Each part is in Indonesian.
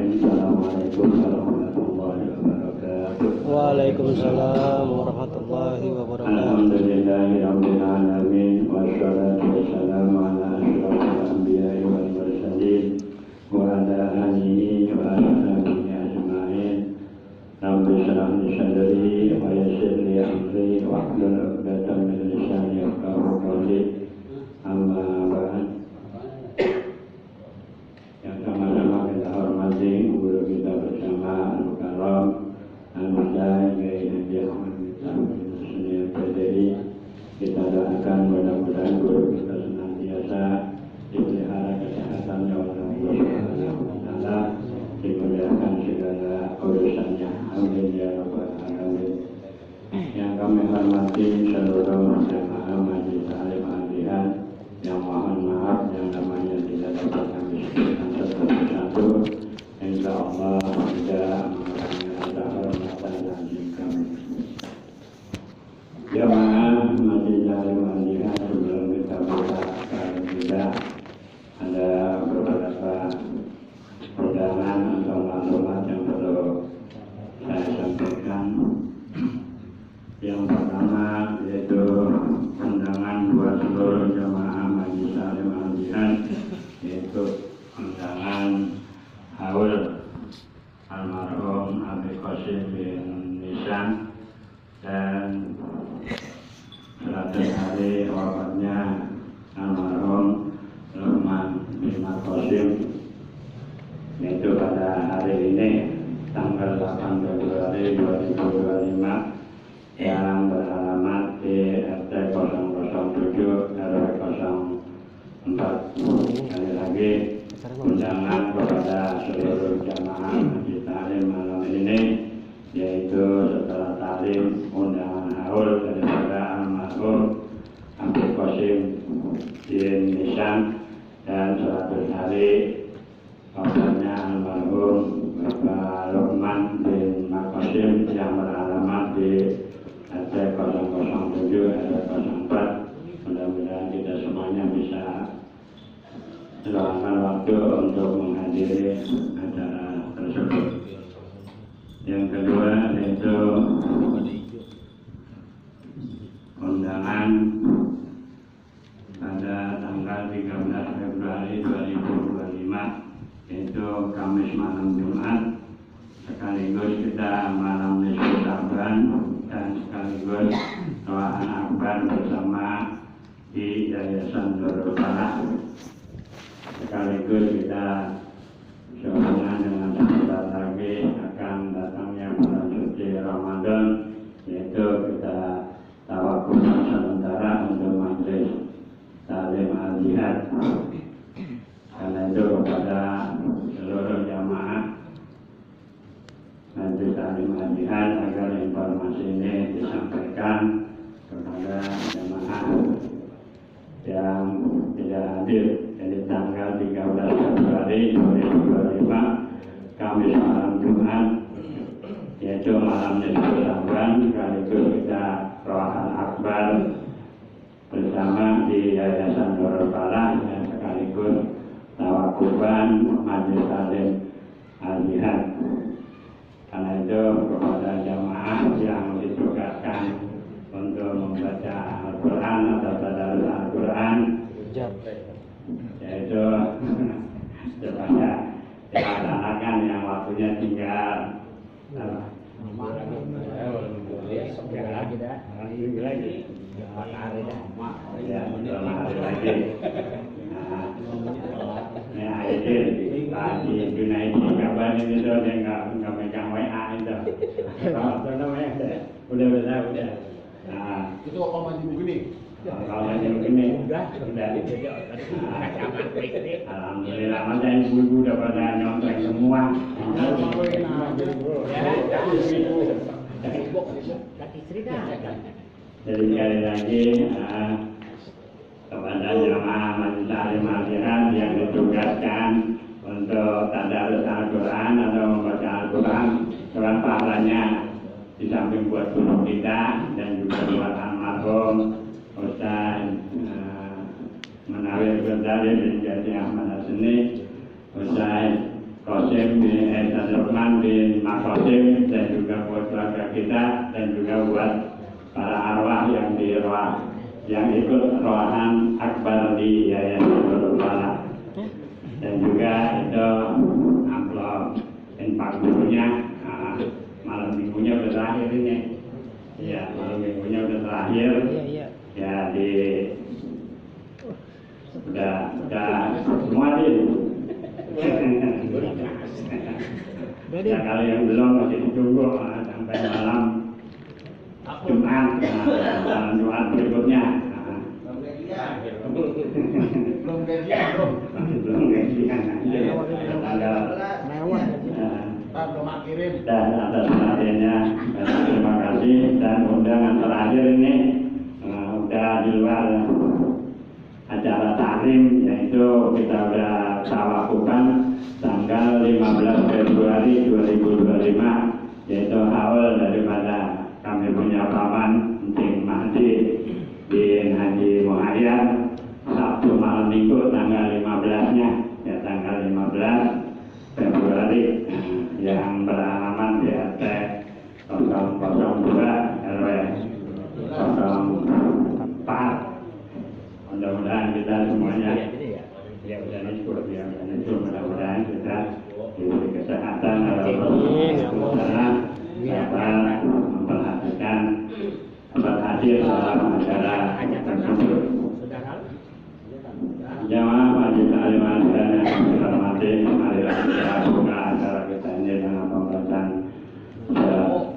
Assalamualaikum warahmatullahi wabarakatuh. Waalaikumsalam warahmatullahi wabarakatuh. Alhamdulillahirabbil alamin wassalatu wassalamu ala asyrofil anbiya'i wal mursalin wa ala alihi wa ashabihi ajma'in. Rabbi shrah li sadri wa yassir li amri wahlul 'uqdatam min lisani yafqahu qawli. Amma ba'd. Yang sama-sama kita hormati guru kita bersama Al-Mukarram Al-Musyayikh Kiai Haji Senior PDI. Kita doakan mudah-mudahan guru kita senantiasa dipelihara kesehatannya oleh Allah Subhanahu wa taala, dimudahkan segala urusannya. Amin ya rabbal alamin. Yang kami hormati seluruh jamaah Majelis Taklim Al-Jihad, yang mohon maaf yang namanya tidak dapat kami sebutkan satu-satu. Insya Allah tidak mengurangi rasa hormat dan janji kami. Jamaah Majelis Taklim Al-Jihad, sebelum kita buka kalau tidak ada beberapa undangan atau maklumat yang perlu saya sampaikan. Yang pertama yaitu undangan buat seluruh jamaah Majelis Taklim Al-Jihad, yaitu undangan haul almarhum Abi Qasim bin Nisan dan 100 hari wafatnya almarhum Luqman bin Qasim, yaitu pada hari ini tanggal 8 Februari 2025 yang beralamat di RT 007 RW 04. Sekali lagi undangan kepada seluruh jamaah Majelis Taklim malam ini, yaitu setelah taklim undangan haul daripada almarhum Abi Qasim bin Nisan dan 100 hari wafatnya almarhum Bapak Luqman bin Qasim yang beralamat di RT 007 RW 04. Mudah-mudahan kita semuanya bisa meluangkan waktu untuk menghadiri acara tersebut. Yang kedua yaitu undangan pada tanggal 13 Februari 2025, yaitu Kamis malam Jumat, sekaligus kita malam Nisfu Sa'ban dan sekaligus doaan akbar bersama di Yayasan Nurul Falah. Sekaligus kita sehubungan dengan sebentar lagi akan datangnya bulan suci Ramadan, yaitu kita tawakuf sementara untuk Majelis Taklim Al-Jihad. Karena itu kepada seluruh jamaah Majelis Taklim Al-Jihad agar informasi ini disampaikan kepada jamaah yang tidak hadir. Jadi tanggal 13 Februari 2025 Kamis malam Jumat, yaitu malam Nisfu Sa'ban, sekaligus kita rohan akbar bersama di Yayasan Nurul Falah dan sekaligus tawakufan Majelis Taklim Al-Jihad. Karena itu kepada jamaah yang ditugaskan untuk membaca Al-Quran atau tadarus Al-Quran, yaitu supaya dilaksanakan yang waktunya tinggal Tadi Junaidi kabar ini tuh dia nggak megang WA itu. Apa namanya? Udah. Nah, itu apa maju begini? Kalau maju begini, udah. Alhamdulillah, masa ibu-ibu udah pada nyontek semua. Jadi sekali lagi kepada jamaah Majelis Taklim Al-Jihad yang ditugaskan untuk tadarus Al-Quran atau membaca Al-Quran, surat pahalanya di samping buat guru kita dan juga buat almarhum Ustaz Menawir Ghazali bin Jazi Ahmad Hasni, Ustaz Qasim bin Rahman bin Makosim dan juga buat keluarga kita dan juga buat para arwah yang di roh yang ikut rohan akbar di Yayasan Nurul Falah dan juga itu amplop infak dulunya malam minggunya udah terakhir ini ya malam minggunya udah terakhir ya di udah semua deh ya kalau yang belum masih ditunggu sampai malam Jumat malam Jumat berikutnya belum gajian tanggal dan atas perhatiannya terima kasih dan undangan terakhir ini udah di luar acara taklim yaitu kita udah lakukan tanggal 15 Februari 2025 yaitu awal daripada kami punya paman Enting Mahdi di Haji Muhayyad Sabtu malam minggu tanggal 15-nya ya tanggal 15 Februari yang beralaman di RT 002 RW 04. Mudah-mudahan kita semuanya mudah-mudahan kita diberi kesehatan dalam dapat memperhatikan berhasil dalam acara tersebut. Jamaah majlis aliman dan yang kita hormati, marilah kita buka acara kita ini dengan pembacaan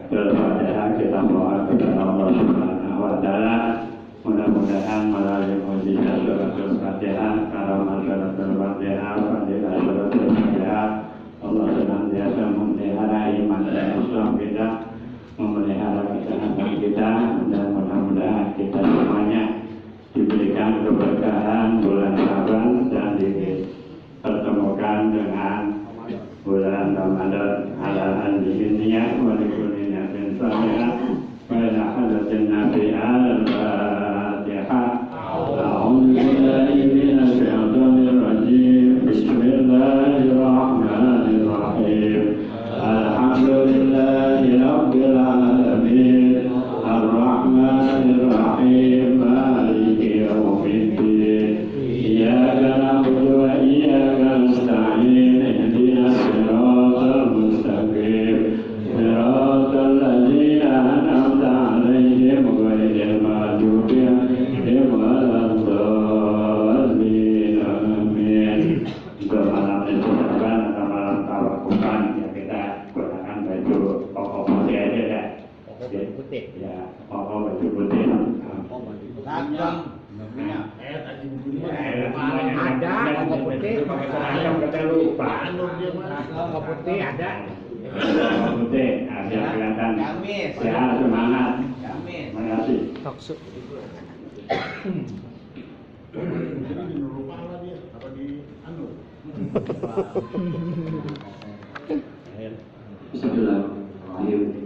Al-Fatihah. Kita mohon kepada Allah Subhanahu wa Ta'ala mudah-mudahan melalui mujizat surat Al-Fatihah, karamah surat Al-Fatihah, fadilah surat Al-Fatihah, Allah senantiasa memelihara iman dan Islam kita, memelihara kesehatan kita, dan mudah-mudahan kita semuanya diberikan keberkahan bulan Syaban dan dipertemukan dengan bulan Ramadan halalan di dunia walikulinya bin salihah wa ila hadatin nabi al-fatihah. A'udzu billahi minasy syaithanir rajim. Bismillahirrahmanirrahim. Alhamdulillahi rabbil alamin. Ar-Rahmanir Rahim. Maliki yaumiddin. Iyyaka na'budu wa iyyaka nasta'in. Ihdinas siratal mustaqim. Siratal ladzina an'amta 'alaihim ghairil maghdubi 'alaihim waladdallin. Amin. Untuk malam disebutkan atau malam tawakukan ya kita gunakan baju koko putih aja ya. Putih. Ya, koko baju putih. Seragam. Ada koko putih. Seragam kita lupa. Koko putih ada. Koko putih ada kelihatan. Ya semangat. Terima kasih.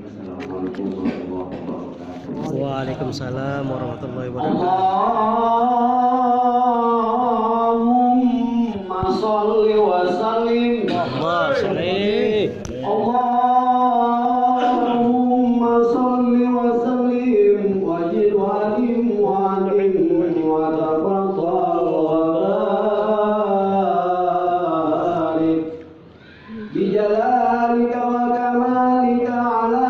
Assalamualaikum warahmatullahi wabarakatuh. Waalaikumsalam warahmatullahi wabarakatuh. Allahumma sholli wa sallim. Allahumma sholli wa sallim wa jid wa adim wa adim wa tafaddal wa barik bi jalalika wa kamalika ala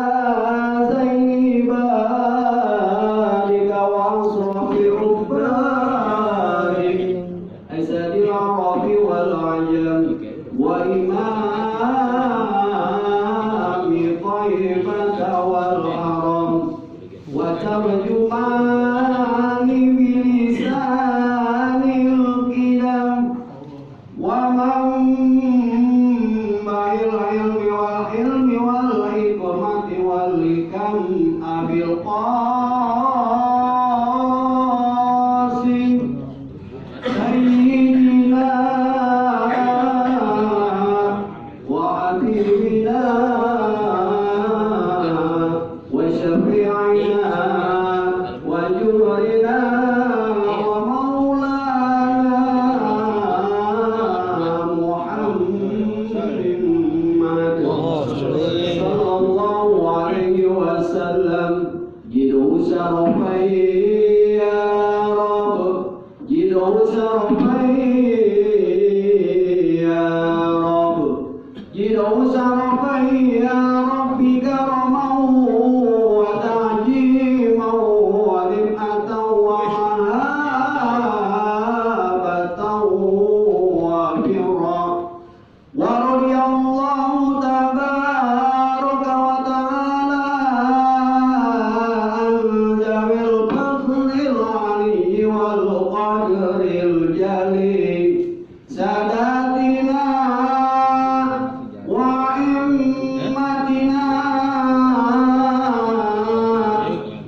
zaini barika wa asrafi ubbarik asadil arabi wal ajam wa imami taibata wal haram wa tarjumani bilisanil qidam wa manba'il ilmi wal hilmi wal hikmati wal hikam abil qasim sayyidina wa habibina wa syafi'ina wa jurina wa maulana Muhammadin جدوا سرفا يا رب كرما وتعجيما ورفعة ومهابة وبرا ورضي الله تبارك وتعالى عن ذوي الفضل العلي والقدر الجليل ساداتنا وأئمتنا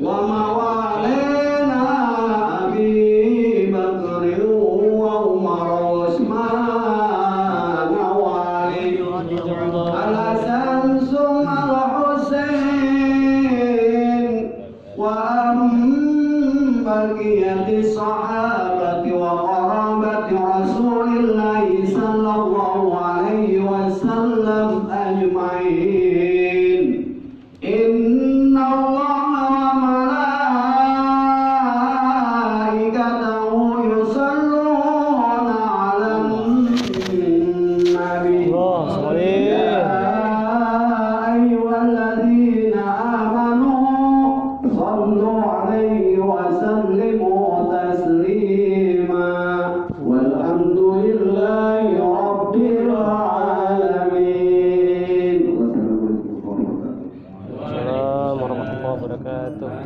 وموالينا أبي بكر وعمر وعثمان وعلي الحسن ثم الحسين وأما بقية الصحابة وقرابة رسول الله صلى الله عليه وسلم أجمعين إن الله وملائكته يصلون على النبي يا أيها الذين آمنوا صلوا عليه وسلموا تسليما والحمد لله رب العالمين. Assalamualaikum warahmatullahi wabarakatuh.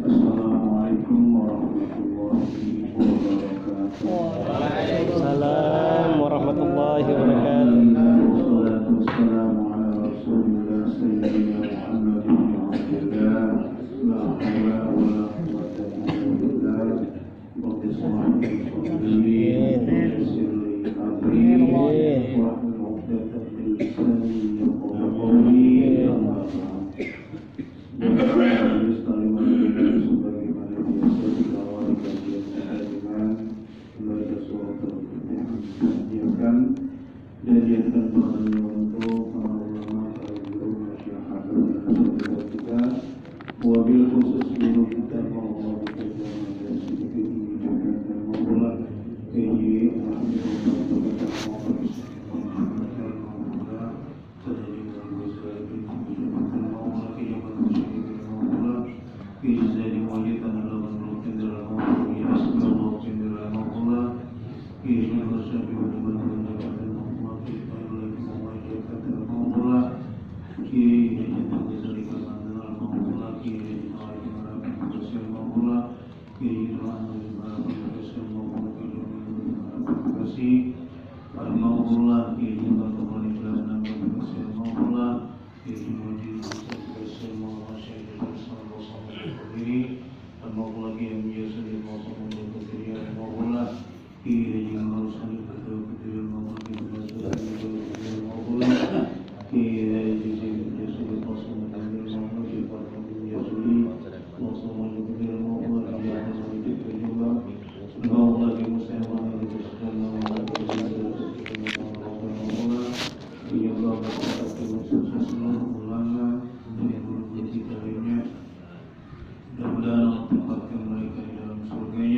Assalamualaikum warahmatullahi wabarakatuh. Waalaikumsalam warahmatullahi wabarakatuh. Wassalatu wassalamu ala rasulillah sayyidina Muhammad bin Abdillah la hawla wa la quwwata illa billah rabbi shrah li sadri wa yassir li amri wahlul 'uqdatam min lisani yafqahu qawli amma ba'd. Sebagaimana biasa dikawal kajian harian membaca surat Al-Fatihah dan diakan doanya untuk para ulama, para guru, masyarakat dan saudara kita, wabil khusus guru kita Allah kita dan sedikit ini juga dan memulai KJ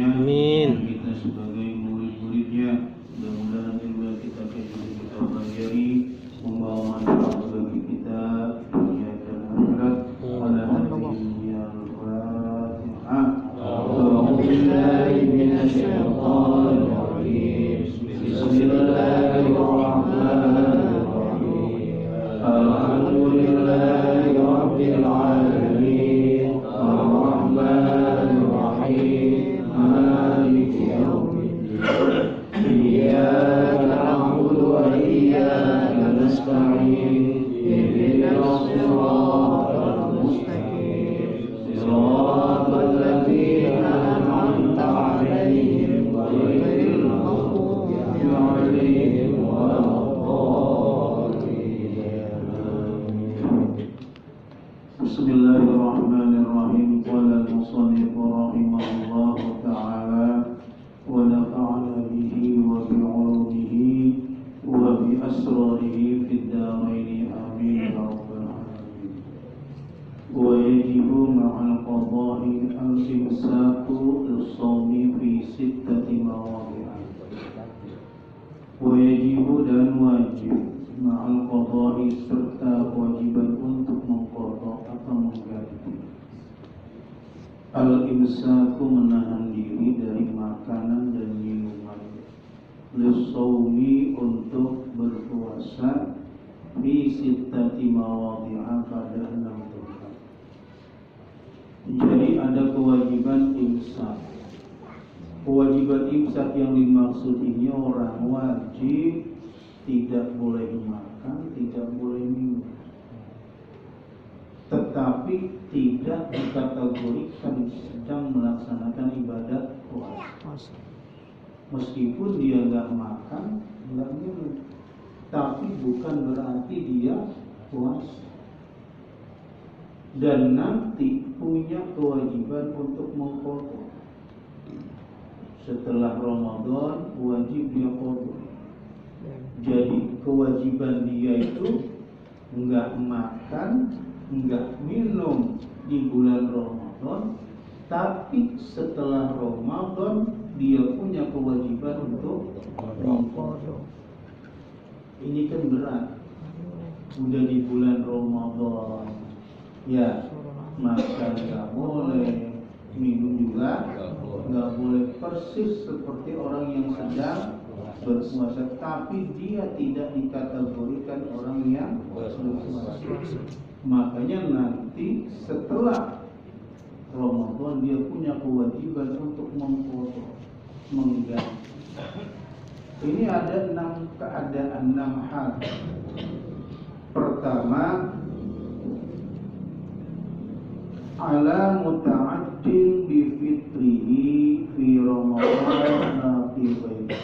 Amin. Kita sebagai murid-murid bisawmi untuk berpuasa fi sittati mawadhi'a pada 6 tempat. Jadi ada kewajiban imsak. Kewajiban imsak yang dimaksud ini orang wajib tidak boleh makan, tidak boleh minum, tetapi tidak dikategorikan sedang melaksanakan ibadat puasa. Meskipun dia nggak makan, nggak minum, tapi bukan berarti dia puasa. Dan nanti punya kewajiban untuk mengqadha. Setelah Ramadan wajib dia qadha. Jadi kewajiban dia itu nggak makan, nggak minum di bulan Ramadan, tapi setelah Ramadan dia punya kewajiban untuk mengqadha. Ini kan berat. Udah di bulan Ramadan, ya makan nggak boleh, minum juga nggak boleh, persis seperti orang yang sedang berpuasa, tapi dia tidak dikategorikan orang yang berpuasa. Makanya nanti setelah Ramadan dia punya kewajiban untuk mengqadha, mengganti. Ini ada 6 keadaan, 6 hal. Pertama, ala muta'addin bi fitrihi fi Ramadan fi ghairi.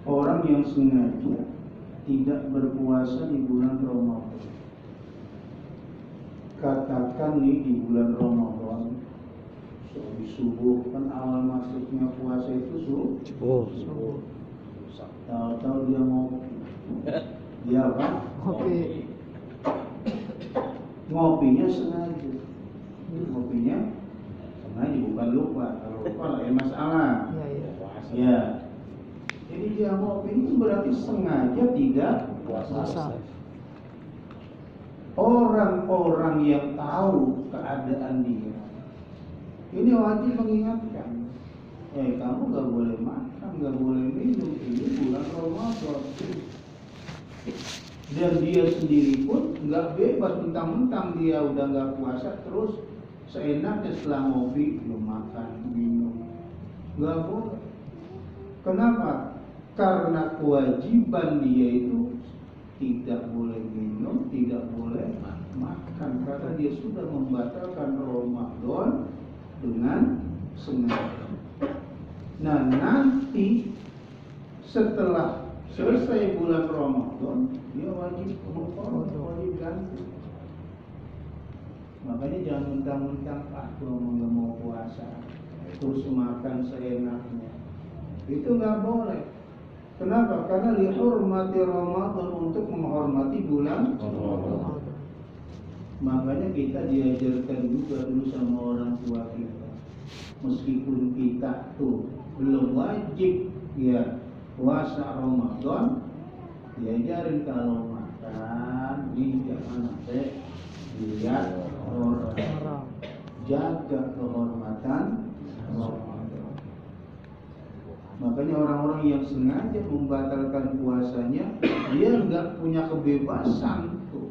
Orang yang sengaja tidak berpuasa di bulan Ramadan. Katakan nih di bulan Ramadan di subuh, kan awal masuknya puasa itu subuh. Tahu-tahu dia ngopi. Dia apa? Ngopi. Ngopinya sengaja. Ngopinya sengaja, bukan lupa. Kalau lupa lah ya masalah. Ya. Jadi dia ngopi itu berarti sengaja tidak puasa. Orang-orang yang tahu keadaan dia, ini wajib mengingatkan. Kamu gak boleh makan, gak boleh minum, ini bulan Ramadan. Dan dia sendiri pun gak bebas mentang-mentang dia udah gak puasa terus seenaknya setelah ngopi belum makan, minum. Gak boleh. Kenapa? Karena kewajiban dia itu tidak boleh minum, tidak boleh makan, karena dia sudah membatalkan Ramadan dengan sengaja. Nah, nanti setelah selesai bulan Ramadan dia wajib mengqadha, wajib ganti. Makanya jangan mentang-mentang aku nggak mau puasa terus makan seenaknya, itu nggak boleh. Kenapa? Karena dihormati Ramadan, untuk menghormati bulan Ramadan. Makanya kita diajarkan juga dulu sama orang tua kita, meskipun kita tuh belum wajib ya puasa Ramadan, diajarin kalau makan ini jangan sampai lihat orang, jaga kehormatan Ramadan. Makanya orang-orang yang sengaja membatalkan puasanya, dia nggak punya kebebasan tuh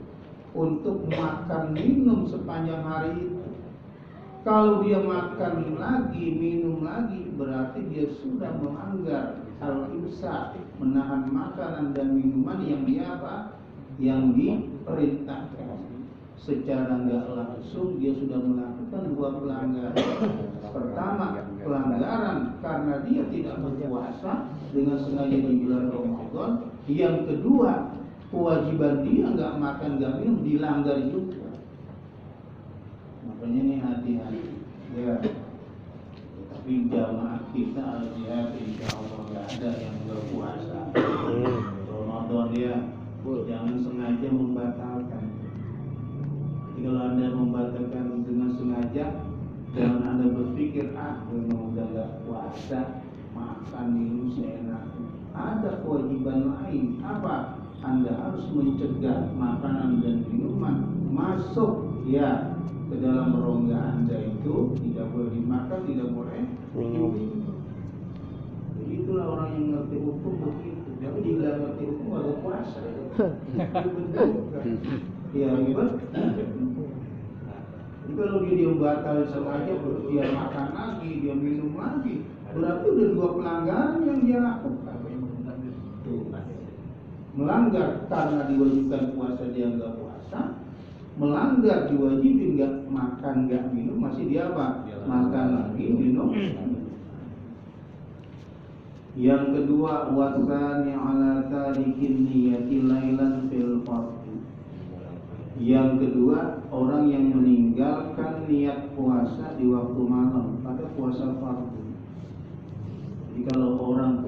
untuk makan minum sepanjang hari itu. Kalau dia makan lagi, minum lagi, berarti dia sudah melanggar al-imsak, menahan makanan dan minuman yang dia apa? Yang diperintahkan. Secara nggak langsung dia sudah melakukan 2 pelanggaran. Pertama, pelanggaran karena dia tidak berpuasa dengan sengaja di bulan Ramadan. Yang kedua, kewajiban dia nggak makan nggak minum dilanggar juga. Makanya ini hati-hati ya. Tapi jamaah kita al-jihad insya Allah nggak ada yang berpuasa Ramadan ya. Jangan sengaja membatalkan. Kalau Anda membatalkan dengan sengaja, jangan Anda berpikir, memang udah gak puasa, makan minum seenaknya. Ada kewajiban lain. Apa? Anda harus mencegah makanan dan minuman masuk ya ke dalam rongga Anda itu. Tidak boleh dimakan, tidak boleh diminum. Jadi Itulah orang yang ngerti hukum begitu. Tapi dia ngerti hukum agak puasa. Ya gitu. Jadi kalau dia batal sengaja, dia makan lagi, dia minum lagi, berarti udah 2 pelanggaran yang dia lakukan. Melanggar karena diwajibkan puasa dia nggak puasa, melanggar diwajibin nggak makan nggak minum, masih dia apa? Makan lagi, minum. Yang kedua, wasani ala tarikin niyati lailan fil fardhi. Yang kedua, orang yang meninggalkan niat puasa di waktu malam pada puasa fardu. Jadi kalau orang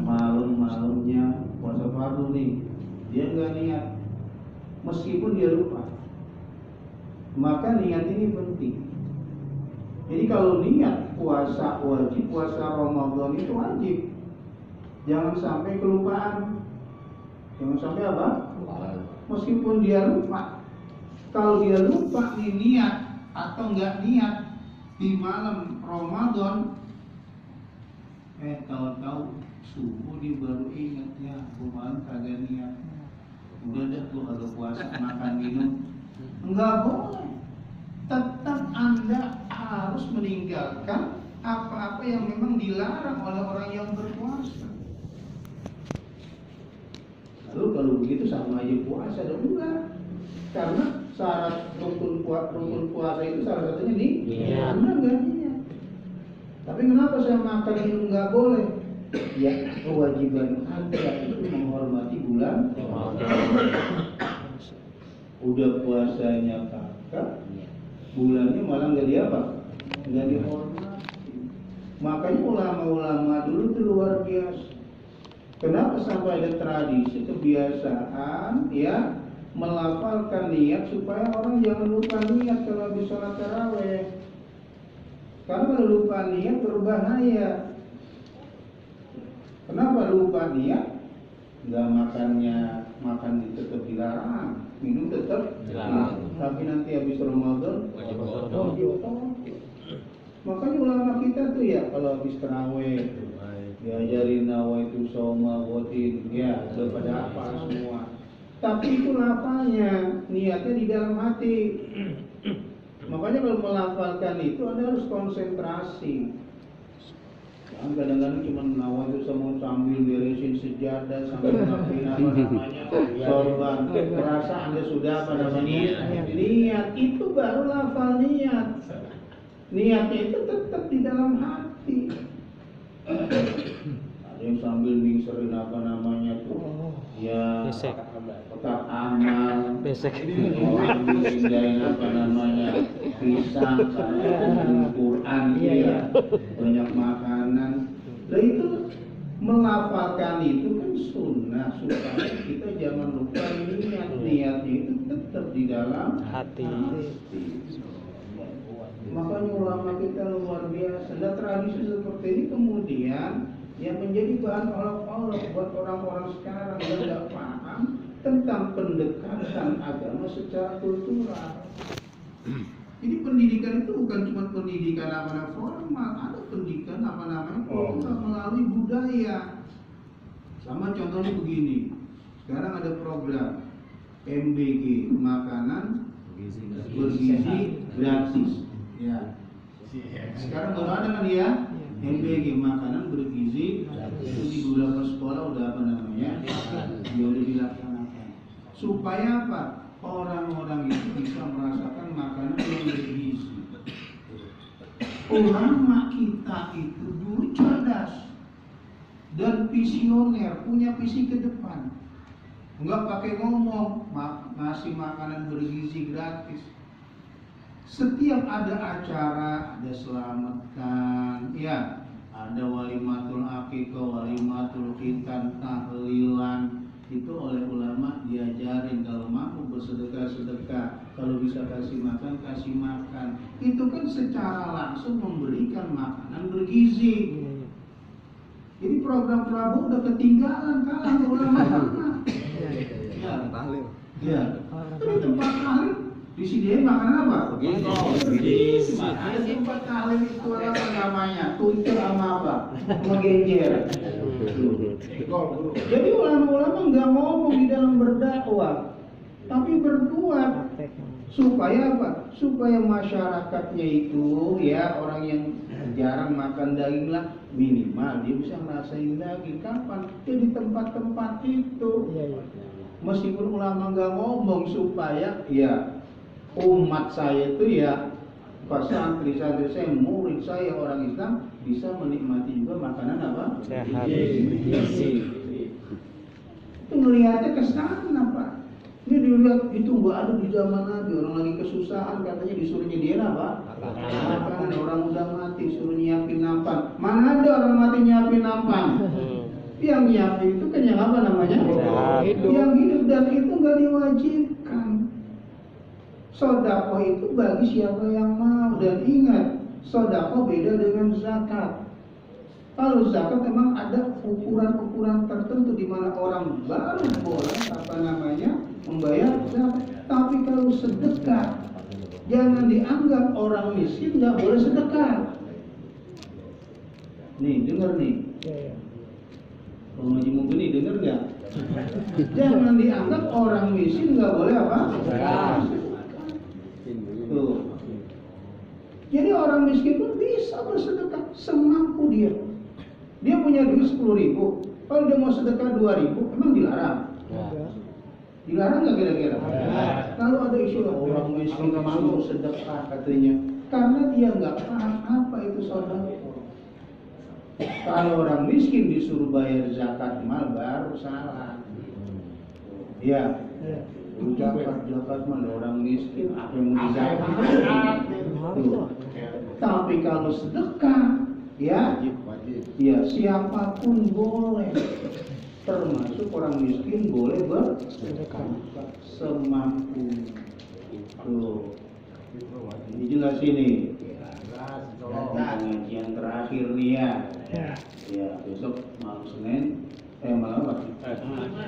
malam-malamnya puasa fardu nih, dia nggak niat, meskipun dia lupa, maka niat ini penting. Jadi kalau niat puasa wajib, puasa Ramadan itu wajib, jangan sampai kelupaan, jangan sampai apa? Meskipun dia lupa. Kalau dia lupa nih niat atau nggak niat di malam Ramadan, tahu-tahu subuh dia baru ingat, ya kemarin kagak niat, udah deh gua kagak puasa, makan minum. Enggak boleh. Tetap Anda harus meninggalkan apa-apa yang memang dilarang oleh orang yang berpuasa. Lalu kalau begitu sama aja puasa dong? Enggak. Karena syarat rukun puasa itu salah satunya nih, Anda enggak niat. Tapi kenapa saya makan minum nggak boleh? Ya, kewajiban Anda itu menghormati bulan Ramadan. Udah puasanya kakak, bulannya malah nggak nggak dihormati. Makanya ulama-ulama dulu itu luar biasa. Kenapa sampai ada tradisi kebiasaan ya melafalkan niat supaya orang jangan lupa niat kalau habis sholat taraweh. Karena kalau lupa niat berbahaya. Kenapa lupa niat? Nggak makan tetap dilarang, minum tetap dilarang. Tapi nanti habis Ramadan wajib. Makanya ulama kita tuh ya kalau habis taraweh diajarin nawaitu shauma ghadin, ya udah pada hafal semua. Tapi itu lafalnya, niatnya di dalam hati. Makanya kalau melafalkan itu Anda harus konsentrasi. Jangan kadang-kadang cuma nawaitu sama sambil beresin sejadah, sambil ngapain apa namanya sorban. Merasa Anda sudah apa namanya niat, itu baru lafal niat. Niatnya itu tetap di dalam hati. Ada yang sambil mingserin apa namanya tuh, ya kotak amal, orang pindahin apa namanya pisang, Quran, ya banyak makanan. Nah itu melafalkan itu kan sunnah supaya kita jangan lupa niatnya itu tetap di dalam hati. Makanya ulama kita luar biasa. Dan tradisi seperti ini kemudian yang menjadi bahan olok-olok buat orang-orang sekarang yang tidak paham tentang pendekatan agama secara kultural. Jadi pendidikan itu bukan cuma pendidikan apa-apa formal, ada pendidikan apa namanya kultural melalui budaya. Sama contohnya begini. Sekarang ada program MBG, makanan bergizi gratis. Ya. Sekarang baru ada kan ya MBG, makanan bergizi itu di beberapa sekolah udah apa namanya ya udah dilaksanakan supaya apa orang-orang itu bisa merasakan makanan yang bergizi. Ulama kita itu dulu cerdas dan visioner, punya visi ke depan, nggak pakai ngomong ngasih makanan bergizi gratis. Setiap ada acara, ada selamatan, ya, ada walimatul aqiqah, walimatul khitan, tahlilan, itu oleh ulama diajarin kalau mampu bersedekah, kalau bisa kasih makan. Itu kan secara langsung memberikan makanan bergizi. Jadi program Prabowo udah ketinggalan kalah ulama. Ya. Itu Pak Khalil Disediain makanan apa? Gizi. Makanya tempat talim itu apa namanya? Tuntut sama apa? Menggenjer. Jadi ulama-ulama nggak ngomong di dalam berdakwah, tapi berbuat. Supaya apa? Supaya masyarakatnya itu ya orang yang jarang makan daging lah minimal dia bisa ngerasain daging. Kapan? Ya di tempat-tempat itu. Meskipun ulama nggak ngomong supaya ya umat saya itu ya santri-santri saya, murid saya orang Islam bisa menikmati juga makanan apa? Sehat. Gizi. Itu melihatnya ke sana Pak. Ini dilihat itu nggak ada di zaman Nabi, orang lagi kesusahan katanya disuruh nyediain apa? Makanan, orang udah mati suruh nyiapin nampan. Mana ada orang mati nyiapin nampan? Yang nyiapin itu kan yang apa namanya? Yang hidup, dan itu nggak diwajibkan. Sedekah itu bagi siapa yang mau, dan ingat sedekah beda dengan zakat. Kalau zakat memang ada ukuran-ukuran tertentu di mana orang baru boleh apa namanya membayar zakat. Tapi kalau sedekah jangan dianggap orang miskin nggak boleh sedekah. Nih dengar nih, Bang Haji Mugeni dengar nggak? Jangan dianggap orang miskin nggak boleh apa? Tuh. Jadi orang miskin pun bisa bersedekah semampu dia. Dia punya duit 10.000, kalau dia mau sedekah 2.000, emang dilarang? Dilarang nggak kira-kira? Kalau ada isu orang miskin nggak mau sedekah katanya, karena dia nggak paham apa itu sedekah. Kalau orang miskin disuruh bayar zakat mal baru salah. Ya, zakat mal orang miskin apa yang mau dizakat? Tapi kalau sedekah, ya siapapun boleh, termasuk orang miskin boleh bersedekah semampu. Tuh, ini jelas ini. Pengajian terakhir nih ya. Ya besok malam Senin, malam apa?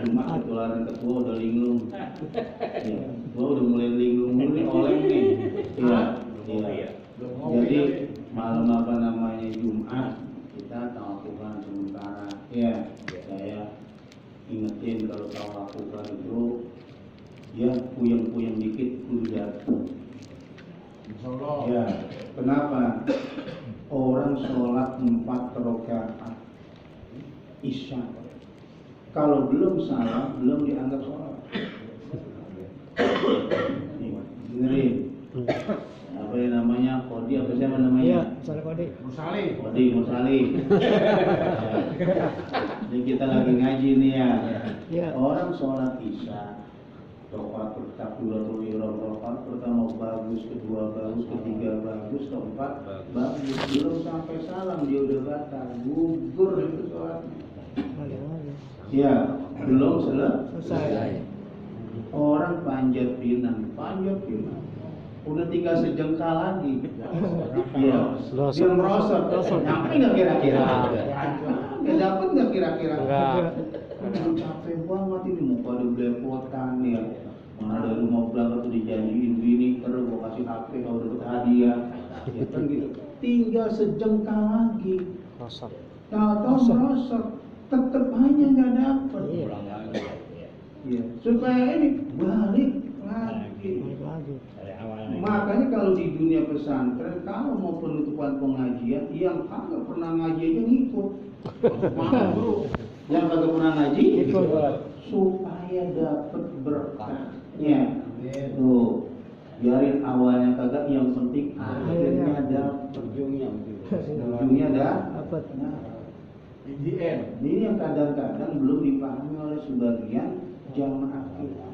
Jumat ketularan ketua udah linglung. Ya, gua udah mulai linglung nih oleh nih. Iya. Jadi malam apa namanya Jumat kita tawafukan sementara. Ya, saya ingetin kalau tawafukan itu ya puyeng-puyeng dikit kuliah. Ya, kenapa? Orang sholat 4 rakaat Isya, kalau belum salah belum dianggap sholat. Dengerin. Apa yang namanya kodi, apa siapa namanya? Iya, salah kode. Musali. Jadi kita lagi ngaji nih ya. Iya. Orang sholat Isya, rakaat takbiratul ihram, rakaat pertama bagus, kedua bagus, ketiga bagus, keempat bagus, belum sampai salam dia udah batal, gugur itu sholatnya. Ya, belum selesai. Orang panjat pinang, udah tinggal sejengkal lagi. Iya, dia merosot. Nyampe nggak kira-kira? Nggak dapet nggak kira-kira? Udah capek banget ini, mau pada belepotan ya. Mana dari rumah berangkat tuh dijanjiin bini, terus gua kasih HP kalau udah dapet hadiah. Ya kan gitu. Tinggal sejengkal lagi. Tahu-tahu merosot, tetep aja nggak dapet. Iya. Supaya ini balik lagi. Makanya kalau di dunia pesantren, kalau mau penutupan pengajian, yang kagak pernah ngaji aja ngikut. Yang kagak pernah ngaji ikut, supaya dapat berkahnya. Tuh, biarin awalnya kagak, yang penting akhirnya dapat. Ujungnya dapat. Ini yang kadang-kadang belum dipahami oleh sebagian jamaah kita.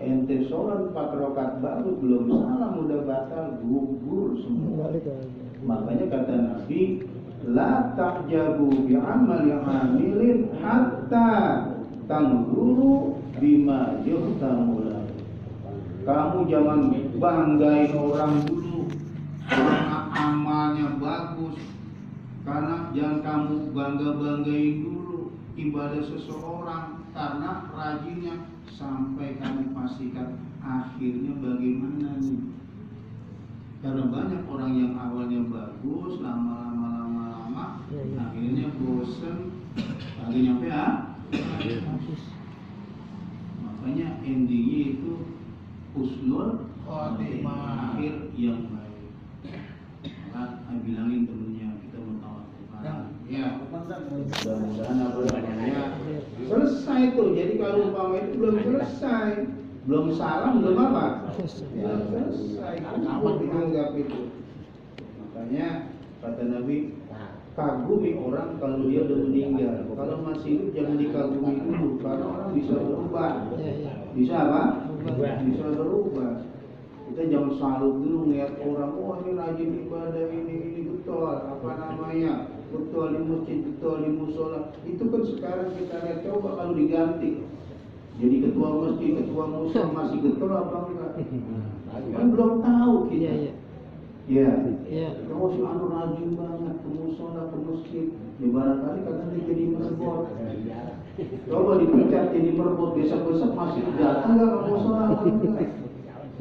Ente sholat 4 rakaat baru belum salam udah batal, gugur semua. Makanya kata Nabi, la ta'jabu bi'amali 'amilin hatta tanzuru bima yuhtamu. Kamu jangan banggain orang dulu karena amalnya bagus. Karena jangan kamu bangga-banggain dulu ibadah seseorang karena rajinnya, sampai kamu pastikan akhirnya bagaimana nih? Karena banyak orang yang awalnya bagus, lama-lama akhirnya bosen, lagi nyampe makanya endingnya itu husnul khotimah, akhir yang baik. Maka bilangin temennya kita mau tawakal. Ya, mudah-mudahan apa namanya selesai tuh. Jadi kalau umpama itu belum selesai, belum salam, belum apa? Belum selesai. Kenapa dianggap itu? Makanya kata Nabi, kagumi orang kalau dia udah meninggal. Kalau masih hidup jangan dikagumi dulu, karena orang bisa berubah. Bisa apa? Bisa berubah. Kita jangan selalu dulu ngeliat orang, wah ini rajin ibadah, ini betul, apa namanya, betul di masjid, betul di musola. Itu kan sekarang kita lihat, coba kalau diganti jadi ketua masjid, ketua musola, masih betul apa enggak? Kan belum tahu kita. Iya. Kamu si anu rajin banget ke musola, ke masjid. Ya barangkali kadang dia jadi merebut. Coba dipecat jadi merebut, besok-besok masih datang nggak ke musola apa enggak?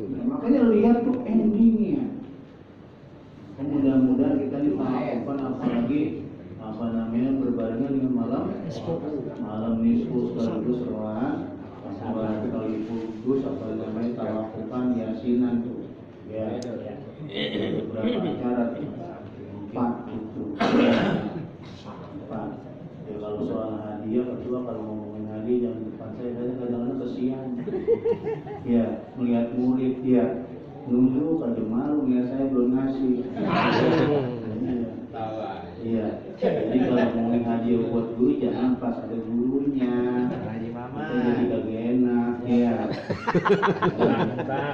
Nah, makanya lihat tuh endingnya. Mudah-mudahan kita dimaafkan, apalagi apa namanya berbarengan dengan malam nisfu sekaligus rohan, sekaligus apa namanya tawakukan yasinan tuh. Ya. Berapa acara? 4 itu. 4. Ya kalau soal hadiah, kedua kalau ngomongin hadiah jangan depan saya, kadang-kadang kesian. Ya, melihat murid dia nunggu pada malu ngeliat saya belum ngasih. Iya. Jadi kalau ngomongin hadiah buat guru jangan pas ada gurunya. Kita jadi kagak enak. Iya.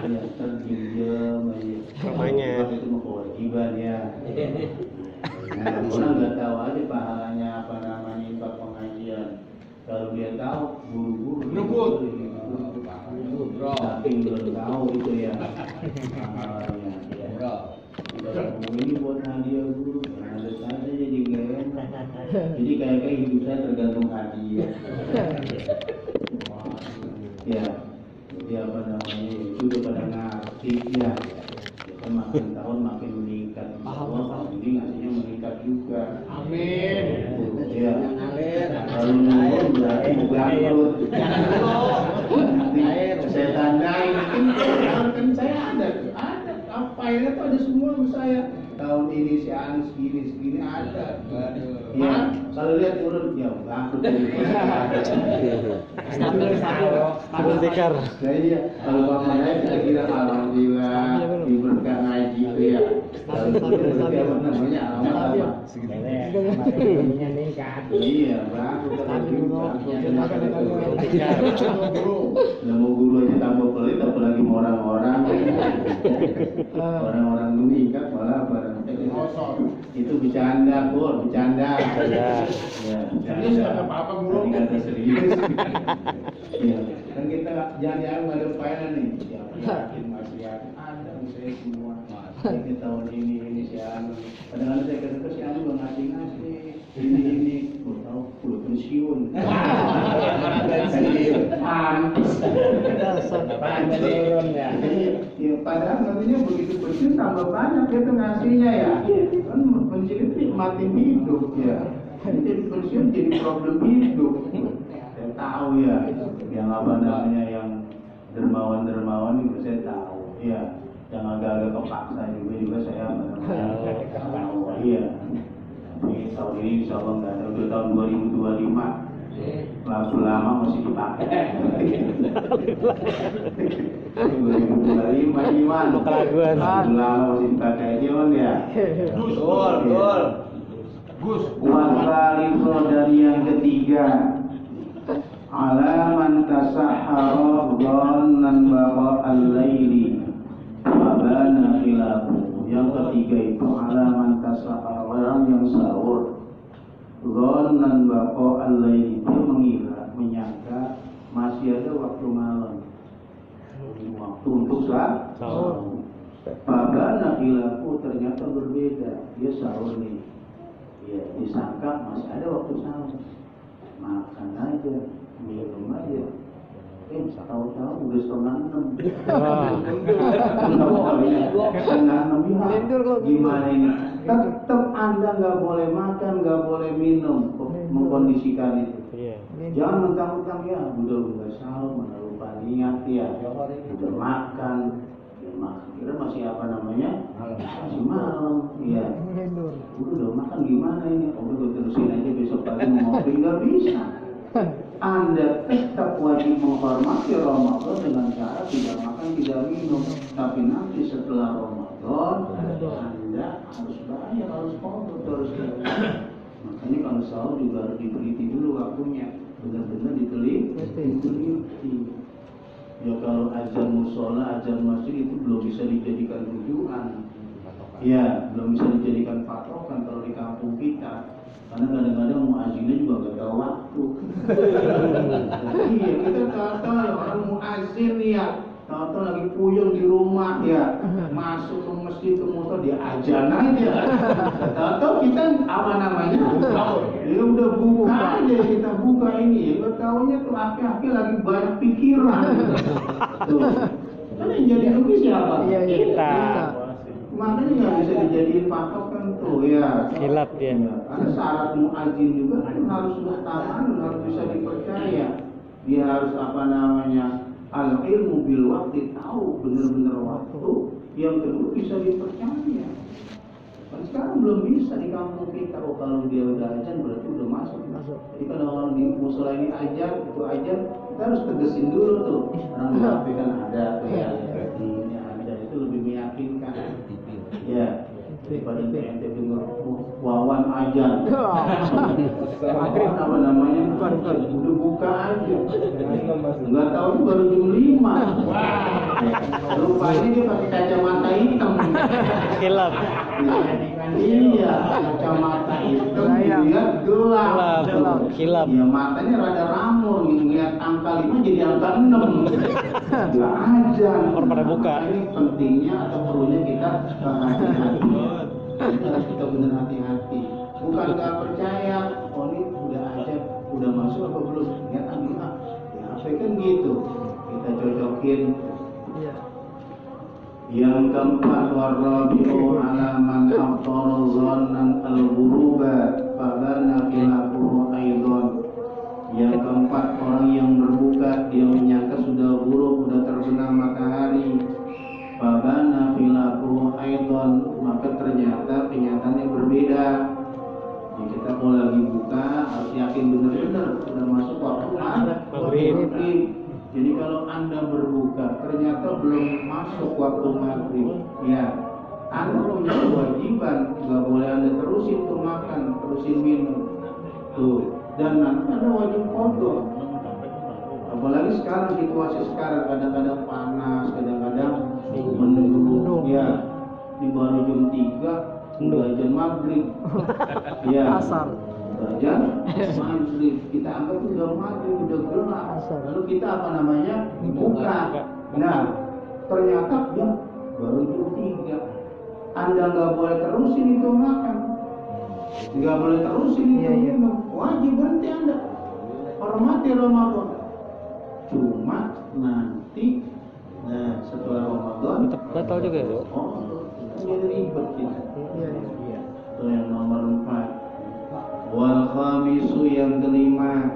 Ya, terdiam aja. Namanya itu mau kewajiban ya. Nah, orang nggak tahu aja pahalanya apa namanya infak pengajian. Kalau dia tahu, guru-guru tapi belum tahu itu ya pahalanya. Ya. Kalau ini buat hadiah guru, ada saja jadi nggak enak. Jadi kayak hidup saya tergantung hadiah. Ya, jadi apa namanya itu udah pada ngerti ya. Kita makin tahun makin meningkat. Allah tahun ini ngasihnya meningkat juga. Amin. Ya. Kalau menurun berarti bangkrut. Saya tandai, kan saya ada apa ini tuh ada semua sama saya. Tahun ini si Anies segini ada. Ya, kalau lihat turun ya bangkrut. stabil tikar. Nah, iya, kalau bapaknya kita kira alhamdulillah diberkah ngaji itu ya. Stabil apa namanya alamat apa? Iya, bangkrut mau guru aja tambah pelit, apalagi orang-orang meningkat malah barang itu bercanda, bercanda. Ya, serius apa guru? Kata serius. Ya, kan kita jangan nggak ada faedah nih. Ya, yakin masih ada saya semua. Ini tahun ini si Anu. Kadang-kadang saya kata si Anu nggak ngasih ini. Mau tahu udah pensiun. Turun ya. Ya padahal nantinya begitu pensiun tambah banyak itu ngasihnya ya. Kan pensiun itu mati hidup ya. Jadi pensiun jadi problem hidup. Saya tahu ya. Yang apa namanya yang dermawan itu saya tahu. Ya. Yang agak-agak kepaksa juga saya tahu. Iya. Ini tahun ini insya Allah nggak ada. Udah tahun 2025. Lagu lama masih dipakai. 2025 gimana? Keraguan. Lagu lama masih dipakai aja kan ya. Betul. Gus. Wasalisu dan yang ketiga, alaman tasahhara dhannan baqa al-laili fabana khilafu. Yang ketiga itu alaman tasahhara, orang yang sahur dhannan baqa al-laili, dia mengira, menyangka masih ada waktu malam, waktu untuk sahur. Fabana khilafu, ternyata berbeda. Dia sahur nih, ya disangka masih ada waktu sahur, makan aja, minum aja. tahu-tahu udah setengah 6. Wah. Setengah 6 gimana ini? Tetap Anda nggak boleh makan, nggak boleh minum, mengkondisikan itu. Iya. Jangan mentang-mentang ya udah sahur, mana lupa niat ya, udah makan, kira masih apa namanya? Masih malam, iya. Udah makan gimana ini? Oh, gue terusin aja besok pagi mau ngopi, nggak bisa. Anda tetap wajib menghormati Ramadan dengan cara tidak makan, tidak minum. Tapi nanti setelah Ramadan, Anda harus bayar, harus kodok, harus bayar. Makanya kalau sahur juga harus diteliti dulu waktunya, benar-benar diteliti. Ya kalau azan musola, azan masjid itu belum bisa dijadikan tujuan. Ya, belum bisa dijadikan patokan kalau di kampung kita. Karena kadang-kadang muazzinnya juga gak ada waktu. Iya, kita tahu orang muazzin ya, tahu lagi puyeng di rumah ya, masuk ke masjid ke motor dia ajan aja. Tahu kita apa namanya? Ya udah buka aja, kita buka ini. Ya taunya tuh aki-aki lagi banyak pikiran. Tuh. Kan yang jadi rugi siapa? Iya, kita. Makanya nggak bisa dijadiin patokan tuh ya. Hilap ya. Karena syarat muadzin juga kan harus mutaman, harus bisa dipercaya. Dia harus apa namanya, al ilmu bil waktu, tahu benar-benar waktu. Yang kedua bisa dipercaya. Kan sekarang belum bisa di kampung kita. Oh kalau dia udah ajan berarti udah masuk. Jadi kalau orang di musola ini ajan, itu ajan, kita harus tegesin dulu tuh. Orang di HP kan ada tuh ya. Ini ada itu lebih meyakinkan. Ya, daripada ente dengar wawan aja. Wawan apa namanya? Udah buka aja. Enggak tahu itu baru jam 5. Rupanya dia pakai kacamata hitam. Hilap. Iya, kacamata hitam dia gelap. Hilap. Ya matanya rada ramur gitu, ngeliat angka 5 jadi angka 6. Enggak aja. Orang pada buka. Ini pentingnya atau perlunya kita hati-hati. Kita benar hati-hati. Bukan nggak percaya, oh ini udah aja, udah masuk apa belum? Lihat ya HP kan gitu. Kita cocokin. Yang keempat, warabi'u ala man afṭara dhannan al-ghuruba fadhanna khilafuhu aidan. Yang keempat, orang yang berbuka dia menyangka sudah ghurub, sudah terbenam matahari. Fadhanna khilafuhu aidan, maka ternyata kenyataannya berbeda. Jadi kita kalau lagi buka harus yakin benar-benar sudah masuk waktu maghrib. Jadi kalau Anda berbuka ternyata belum masuk waktu maghrib, ya Anda punya kewajiban, nggak boleh Anda terusin tuh makan, terusin minum, tuh. Dan nanti Anda wajib qadha. Apalagi sekarang situasi sekarang kadang-kadang panas, kadang-kadang mendung, ya. Di baru jam 3 udah jam maghrib, ya. Asar. Jam maghrib, kita anggap udah maghrib, udah gelap. Lalu kita apa namanya buka. Nah, ternyata ya baru jam 3. Anda nggak boleh terusin itu makan, nggak boleh terusin itu minum. Wajib berhenti Anda, hormati Ramadan. Cuma nanti, nah setelah Ramadan Tetap batal juga ya? oh, jadi ribet kita. Itu yang nomor 4. Wal khamisu, yang kelima,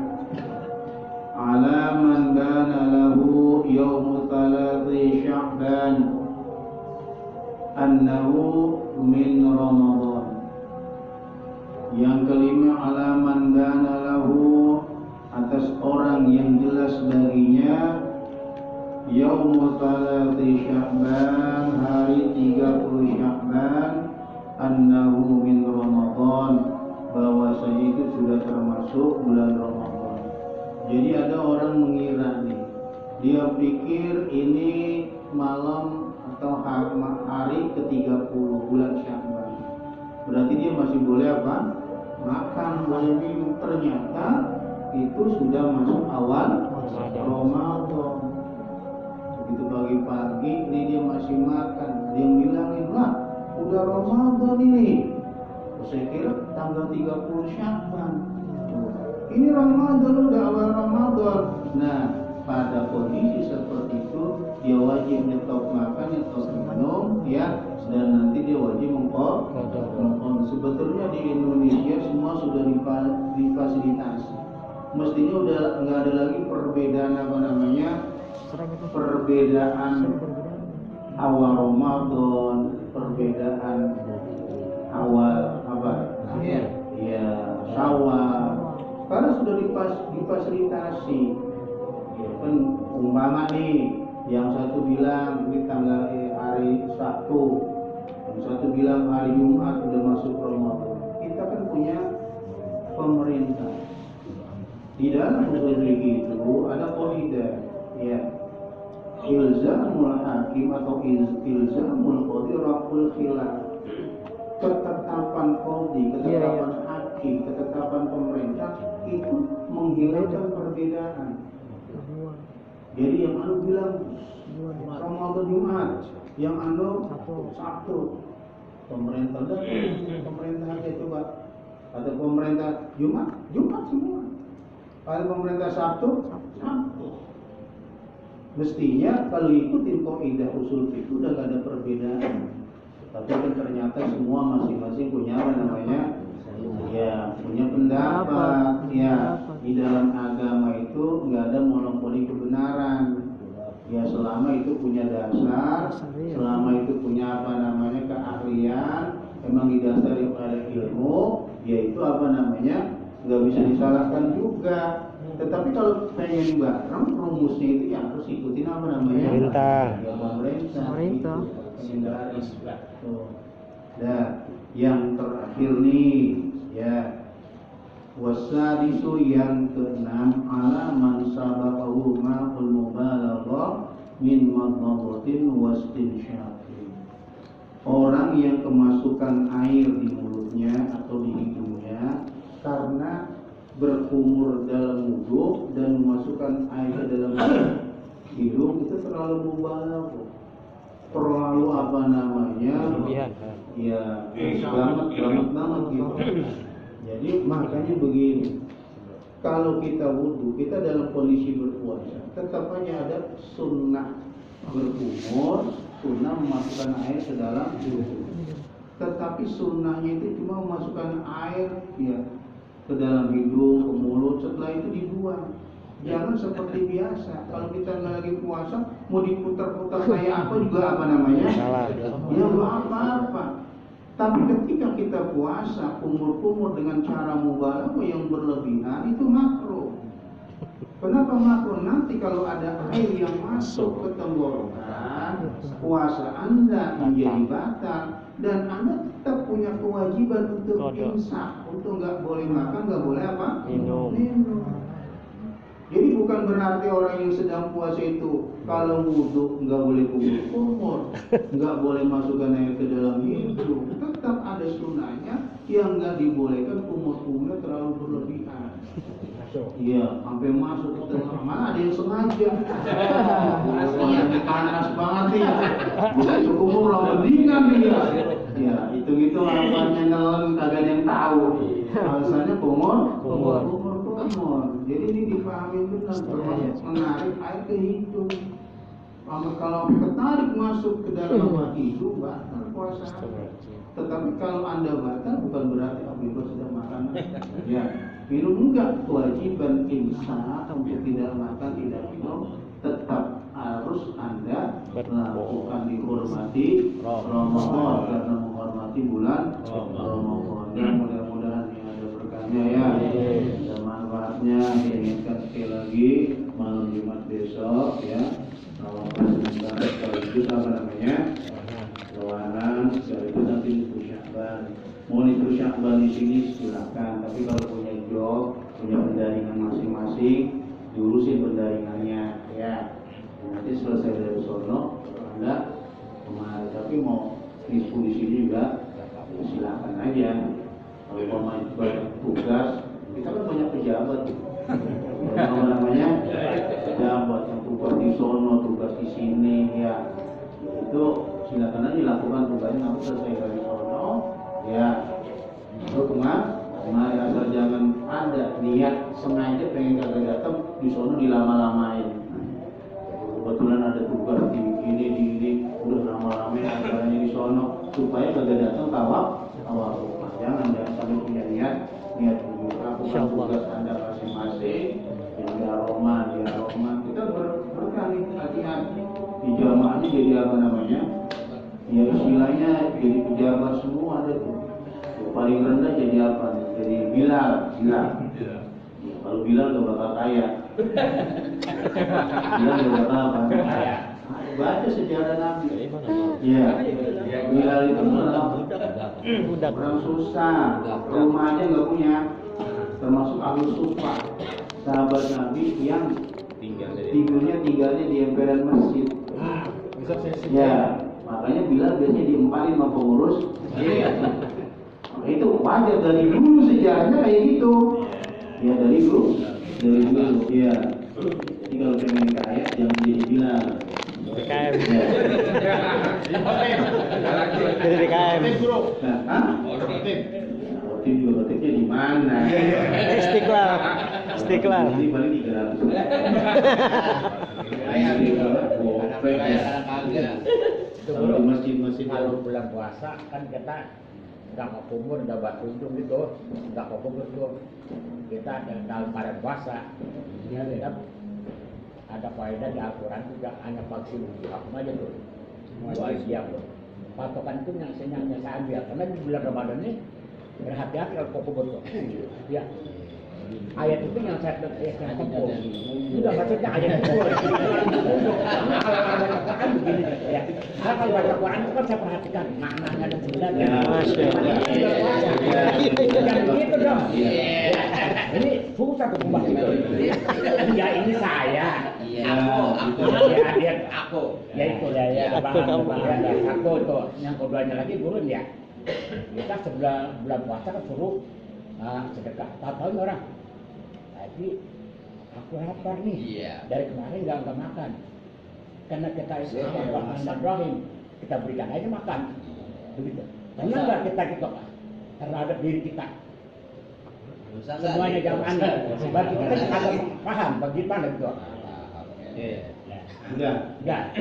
ala man kana lahu yaumu thalathi Sya'ban annahu min Ramadan. Yang kelima, ala man kana lahu, atas orang yang jelas baginya yaumu thalathi Sya'ban, hari 30 Sya'ban, annahu min Ramadan, bahwasanya itu sudah termasuk bulan Ramadan. Jadi ada orang mengira nih, dia pikir ini malam atau hari ke-30 bulan Sya'ban. Berarti dia masih boleh apa? Makan, boleh minum. Ternyata itu sudah masuk awal Ramadan. Begitu pagi-pagi ini dia masih makan. Dia bilangin, lah udah Ramadan ini. Saya kira tanggal 30 Sya'ban. Ini Ramadan, udah awal Ramadan. Nah, pada kondisi seperti itu dia wajib nyetop makan, nyetop minum, ya, dan nanti dia wajib mengkodok. Sebetulnya di Indonesia semua sudah difasilitasi. Mestinya udah nggak ada lagi perbedaan perbedaan awal Ramadan, perbedaan awal Syawal, karena sudah difasilitasi. Ya kan, umpama nih, yang satu bilang di tanggal hari Sabtu, yang satu bilang hari Jumat udah masuk Ramadan. Kita kan punya pemerintah. Di dalam usul fikih itu ada kaidah, ya, ilzamul hakim atau ilzamul qadhi raful khilaf. Ketetapan qadhi, ketetapan hakim, ketetapan pemerintah itu menghilangkan perbedaan. Jadi yang anu bilang Ramadan Jumat, yang anu Sabtu. Pemerintah aja coba. Atau pemerintah Jumat semua. Kalau pemerintah Sabtu. Mestinya kalau ikutin kaidah usul fikih udah gak ada perbedaan. Tapi kan ternyata semua masing-masing punya punya pendapat. Ya, di dalam agama itu nggak ada monopoli kebenaran. Ya, selama itu punya dasar, selama itu punya keahlian, memang didasari pada ilmu, yaitu nggak bisa disalahkan juga. Tetapi kalau pengen bareng, rumusnya itu ya harus ikutin Pemerintah. Ya, pemerintah. Nah, yang terakhir nih, ya, wasadisu yang keenam, ala man sabaqahu ma'ul mubalaghah min madmatin wastinsyatin. Orang yang kemasukan air di mulutnya atau di hidungnya karena berkumur dalam wudhu dan memasukkan air ke dalam hidung itu terlalu mubalaghah, terlalu ya banget gitu. Jadi makanya begini, kalau kita wudhu, kita dalam kondisi berpuasa, tetap hanya ada sunnah berkumur, sunnah memasukkan air ke dalam hidung. Tetapi sunnahnya itu cuma memasukkan air ya ke dalam hidung, ke mulut, setelah itu dibuang. Jangan seperti biasa. Kalau kita nggak lagi puasa, mau diputar-putar kayak apa juga salah. Ya nggak apa-apa. Tapi ketika kita puasa, kumur-kumur dengan cara mubalaghah yang berlebihan itu makruh. Kenapa makruh? Nanti kalau ada air yang masuk ke tenggorokan, puasa Anda menjadi batal dan Anda tetap punya kewajiban untuk imsak, untuk nggak boleh makan, nggak boleh minum. Jadi bukan berarti orang yang sedang puasa itu kalau wudhu nggak boleh kumur-kumur, nggak boleh masukkan air ke dalam hidung. Tetap ada sunnahnya yang nggak dibolehkan kumur-kumurnya terlalu berlebihan. Iya, sampai masuk ke tengah. Malah ada yang sengaja. Panas banget nih. Bisa kumur lah mendingan dia. Ya, itu harapannya nelen kagak yang tahu. Alasannya kumur. Jadi ini dipahami benar, menarik air ke hidung. Kalau ketarik masuk ke dalam hidung, batal puasa. Tetapi kalau Anda batal bukan berarti bebas sedang makan. Ya, minum enggak, kewajiban imsak untuk tidak makan, tidak minum tetap harus Anda lakukan, dihormati Ramadan karena menghormati bulan Ramadan. Dan mudah-mudahan ini ada berkahnya ya. Manfaatnya diingatkan sekali lagi malam Jumat besok ya, sekaligus Lewanan, sekaligus nanti nisfu Sya'ban. Mau nisfu Sya'ban di sini silakan, tapi kalau punya job, punya pendaringan masing-masing, diurusin pendaringannya ya. Nanti selesai dari sono, Anda kemarin, tapi mau nisfu di sini juga silakan aja. Kalau mau banyak tugas, kita kan banyak pejabat, pejabat yang tugas di sono, tugas di sini, ya itu silakan aja lakukan tugasnya. Nanti selesai dari sono, ya itu kemari asal jangan ada niat sengaja pengen kagak datang di sono dilama-lamain. kebetulan ada tugas di ini, udah lama-lama acaranya di sono, supaya kagak datang awal rumah. Jangan sampai punya niat lakukan tugas Anda masing-masing. Di aroma, kita berkali hati-hati. Di jamaahnya jadi apa namanya? Ya istilahnya jadi pejabat semua ada tuh. Paling rendah jadi apa? Jadi Bilal. Ya, kalau Bilal gak bakal kaya. Bilal gak bakal apa? Kaya. Baca sejarah Nabi. Ya, Bilal itu orang susah, rumahnya nggak punya, termasuk Abu Sufyan, sahabat Nabi yang tinggalnya di emperan masjid. Ya, makanya Bilal biasanya diempalin sama pengurus. Itu wajar dari dulu sejarahnya kayak gitu. Ya dari dulu. Ya. Jadi kalau pengen kaya jangan jadi Bilal. DKM. Jadi DKM. Tim juga ketiknya di mana? Istiqlal. Ini paling 300. Kalau di masjid-masjid kalau bulan puasa kan kita nggak mau kumur, nggak buat untung gitu, nggak mau kumur tuh. Kita dalam pada puasa, kita ada faedah di Al-Quran juga hanya vaksin hukum aja tuh. Buat siap tuh. Patokan itu yang saya ambil karena di bulan Ramadan ini berhati-hati kalau kau kubur tuh. Ya. Ayat itu yang saya kubur. Sudah maksudnya ayat itu. Kalau baca Quran begini ya. Kalau baca Quran itu kan saya perhatikan maknanya dan sebenarnya. Masya Allah. Jangan begitu dong. Ini susah tuh kumbah itu. Ya ini saya. Aku. Ya itu ya. Aku itu. Yang keduanya lagi turun ya. Kita sebelah bulan puasa kan suruh sedekah. Tahu orang. Tapi aku lapar nih. Dari kemarin nggak makan. Karena kita itu Ibrahim, kita berikan aja makan. Begitu. Karena nggak kita gitu terhadap diri kita. Semuanya jawabannya. Sebab kita kan agak paham bagaimana gitu. Enggak.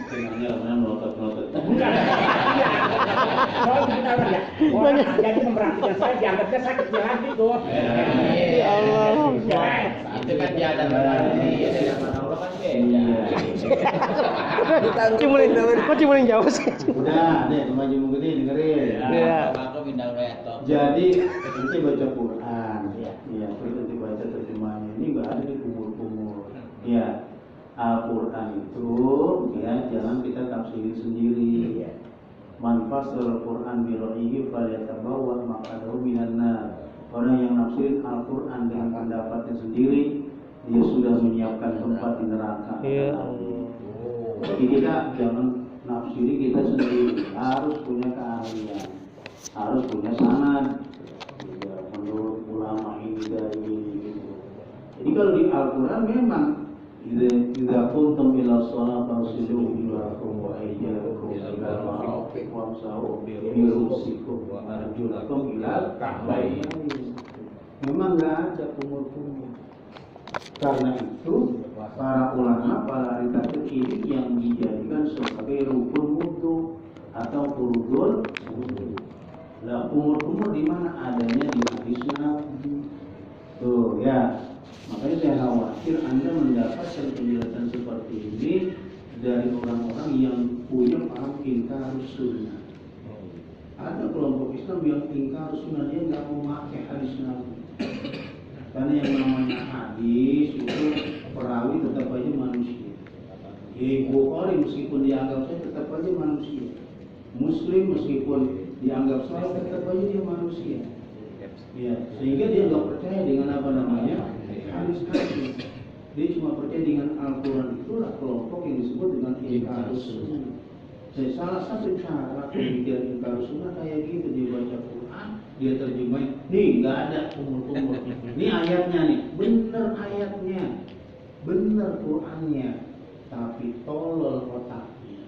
Kenanya mana melotot-melotot. Bukan. Soal kita orang ya. Orang jadi memperhatikan saya dianggapnya saya kecil lagi tuh. Ya Allah. Itu kan dia ada Allah kan Kok cuma jauh sih? Udah, deh, maju gede dengerin. Iya. Jadi nanti baca Quran. Iya, terus nanti baca terjemahannya. Ini nggak ada di kumur-kumur. Ya. Al-Quran itu ya jangan kita tafsirin sendiri. Man fasal Al-Quran bi ra'yihi falyatabawwa maq'adahu minan nar. Orang yang nafsirin Al-Quran dengan pendapatnya sendiri, dia sudah menyiapkan tempat di neraka. Jadi kita jangan nafsiri kita sendiri, harus punya keahlian, harus punya sanad. Ya, menurut ulama ini dari ini gitu. Jadi kalau di Al-Quran memang Idza kuntum ila shalah fasilu wujuhakum wa aydiyakum ila al-marafiq wamsahu bi ru'usikum wa arjulakum ila al-ka'bayn. Memang enggak ada kumur-kumur. Karena itu para ulama, para ahli tafsir ini yang dijadikan sebagai rukun wudu atau furudul wudu. Lah kumur-kumur di mana adanya di hadis Nabi. Tuh ya. Makanya saya khawatir Anda mendapatkan penjelasan seperti ini dari orang-orang yang punya paham ingkar sunnah. Ada kelompok Islam yang ingkar sunnah, dia nggak mau pakai hadis Nabi. Karena yang namanya hadis itu perawi tetap aja manusia. Bukhari meskipun dianggap saya tetap aja manusia. Muslim meskipun dianggap saya tetap aja dia manusia. Ya, sehingga dia nggak percaya dengan apa namanya hadis. Dia cuma percaya dengan Al-Quran. Itulah kelompok yang disebut dengan ingkar sunnah. Salah satu cara pemikiran ingkar sunnah kayak gitu, dia baca Quran, dia terjemahin. Nih nggak ada kumur-kumur. Ini ayatnya nih, bener ayatnya, bener Qurannya, tapi tolol otaknya.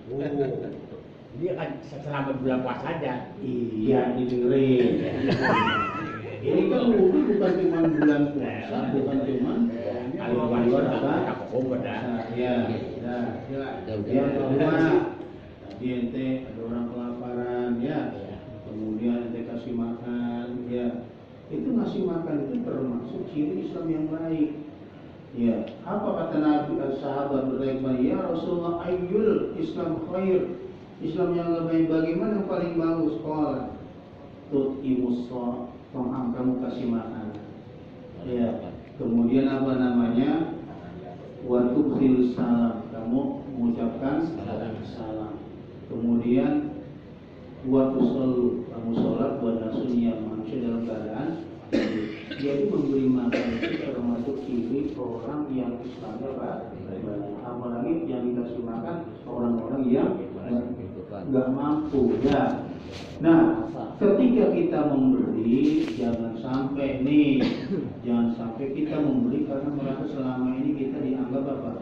Dia kan selama bulan puasa aja. Iya, didengerin. Ini kan wudhu bukan cuma bulan puasa, bukan cuma Al-Quran apa? tak kubur dah. Ya, yang kedua, tadi ente ada orang kelaparan, ya. Kemudian ente kasih makan, ya. Itu ngasih makan itu termasuk ciri Islam yang baik. Ya, apa kata Nabi sahabat bertanya, ya Rasulullah, ayyul Islam khair? Islam yang lebih bagaimana yang paling bagus? Qala tut'imus ta'am, kamu kasih makan. Ya. Kemudian apa namanya? Wa tuqil salam, kamu mengucapkan salam. Kemudian wa tusallu, kamu sholat buat nasunnya manusia dalam keadaan jadi memberi makan itu termasuk ciri orang yang Islamnya baik. Apalagi yang dikasih makan orang-orang yang nggak mampu ya. Nah, ketika kita memberi, jangan sampai kita memberi karena merasa selama ini kita dianggap apa?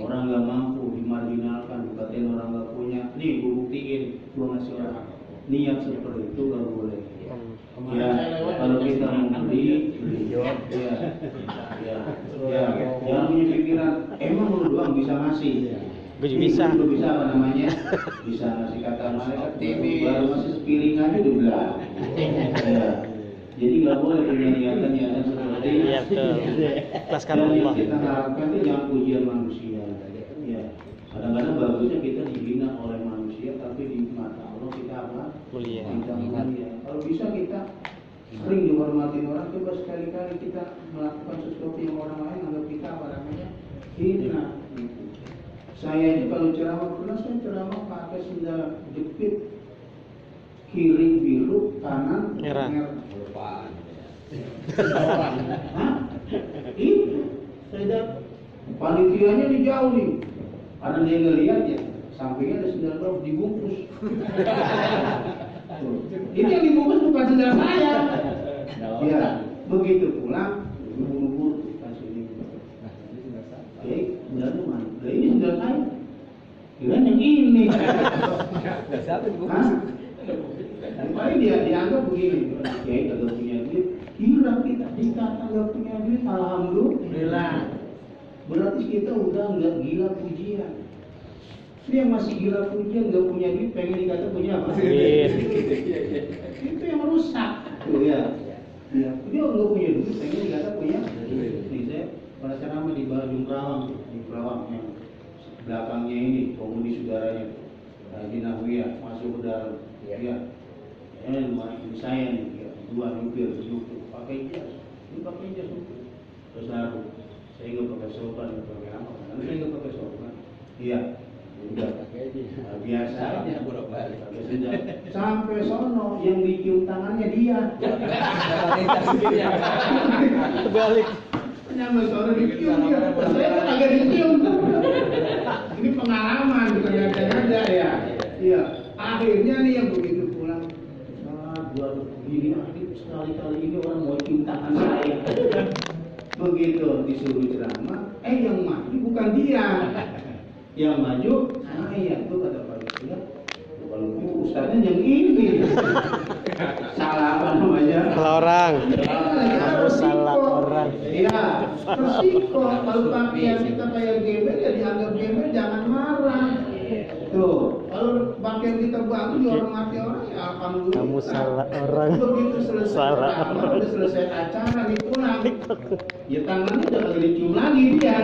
Orang nggak mampu, dimarginalkan, dikatain orang nggak punya. Nih, gue buktiin, gue ngasih orang. Niat seperti itu nggak boleh. Ya, kalau kita memberi, jangan punya pikiran, emang lu doang bisa ngasih. Gue juga bisa. Lu bisa apa namanya? Bisa ngasih kata malaikat baru masih sepiring aja udah bilang. Ya. Jadi nggak boleh punya niatan seperti itu. Iya betul. Ikhlaskan Dan yang Allah. kita harapkan itu jangan pujian manusia. Ya. Kadang-kadang bagusnya kita dihina oleh manusia, tapi di mata Allah kita apa? Mulia. Kita mulia. Kalau bisa kita sering dihormatin orang, coba sekali-kali kita melakukan sesuatu yang orang lain anggap kita apa namanya? Hina. Gitu. Saya ini kalau ceramah pernah saya ceramah pakai sendal jepit, kiri biru, kanan Merah. Kelupaan. Hah? Itu saya dapat panitianya di jauh nih. Karena dia ngeliat ya, sampingnya ada sendal baru dibungkus. Ini yang dibungkus bukan sendal saya. Ya, begitu pulang, buru-buru kasih ini. Oke, sendalnya mana? Nah, ini sendal saya. Kirain yang ini. Hah? Supaya dia dianggap begini, oke, kagak punya duit, gila kita dikata nggak punya duit, alhamdulillah. Berarti kita udah nggak gila pujian. Ini yang masih gila pujian nggak punya duit, pengen dikata punya apa? Itu yang rusak, tuh ya. Ya, dia nggak punya duit, pengen dikata punya. Nih saya pada ceramah di Perawang yang belakangnya ini, penghuni saudaranya, di Nahwiyah masuk ke dalam. Ya, ini saya nih, ya, dua nyupir, pakai jas, ini pakai jas, terus lalu saya nggak pakai sopan, nggak pakai apa, karena saya nggak pakai sopan, iya, udah biasa aja, pakai sendal, sampai sono yang dicium tangannya dia, Terbalik. nyampe sono dicium dia, saya kan agak dicium, ini pengalaman bukan ada ya, iya. Akhirnya nih yang begitu pulang, buat begini sekali-kali ini orang mau cium tangan saya. Begitu disuruh ceramah, yang maju bukan dia, yang maju saya. Tuh kata Pak Ustaz, kalau ustaznya yang ini, salah apa namanya? Salah orang. Kamu salah orang. Iya, resiko kalau pakaian kita kayak gembel ya dianggap gembel, jangan marah. Tuh, kalau pakaian kita bagus dihormati orang ya alhamdulillah. Kamu salah orang. Begitu selesai Salah ceramah, udah selesai acara nih pulang. Ya tangannya udah kagak dicium lagi dia.